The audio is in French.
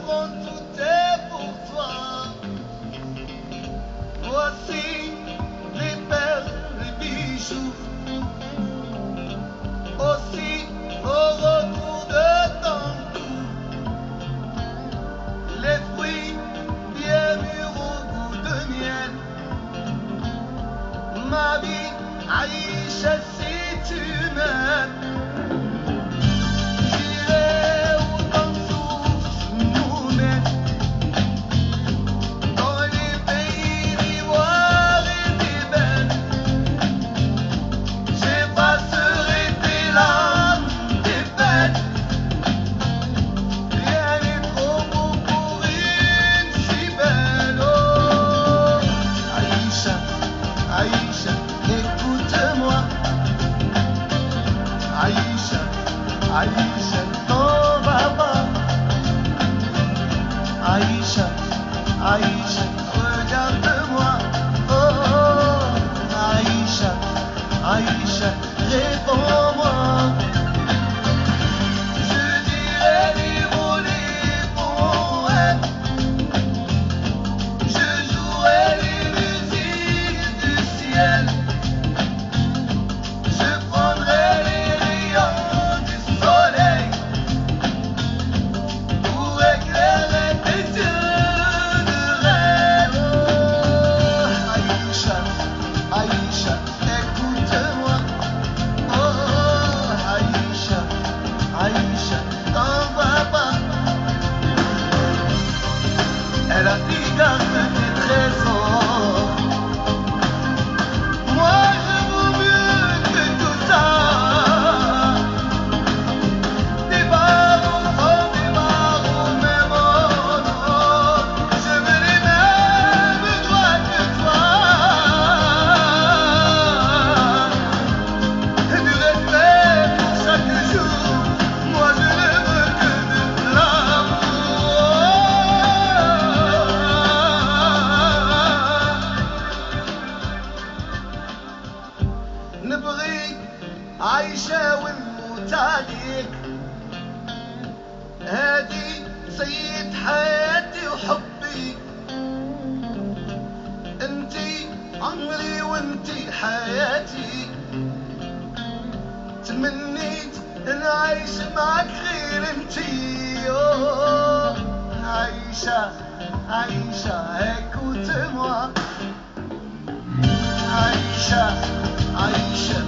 prends tout est pour toi. Voici les perles, les bijoux, aussi au retour de ton cou, les fruits bien mûrs au goût de miel. Ma vie, Aïcha, si tu m'aimes, j'irai où ton souffle nous mène, dans les pays d'ivoire et d'ébène. J'effacerai tes larmes, tes peines. Rien n'est trop beau pour une si belle. Oh, Aïcha, Aïcha, écoute-moi. Aïcha, Aïcha, t'en vas pas. Aïcha, Aïcha, regarde-moi. Oh, oh, Aïcha, Aïcha, réponds-moi. Je dirai vivre les poèmes. Je jouerai les musiques du ciel. Je prendrai les rayons du soleil pour éclairer tes yeux de rêve. Oh, Aïcha, Aïcha, écoute-moi. Oh, Aïcha, Aïcha, t'en vas pas. Elle a dit garde tes trésors. Moi je vaux mieux que tout ça. Des barreaux, même oh, je veux les mêmes droits que toi. Du respect pour chaque jour. Moi je ne veux que de l'amour. نبغيك عايشة ونموت هادي سيد حياتي وحبي. انتي عمري وانتي حياتي. تمنيت نعيش معك غير انتي. أوه، عايشة، عايشة، écoute-moi. Aïcha, Aïcha,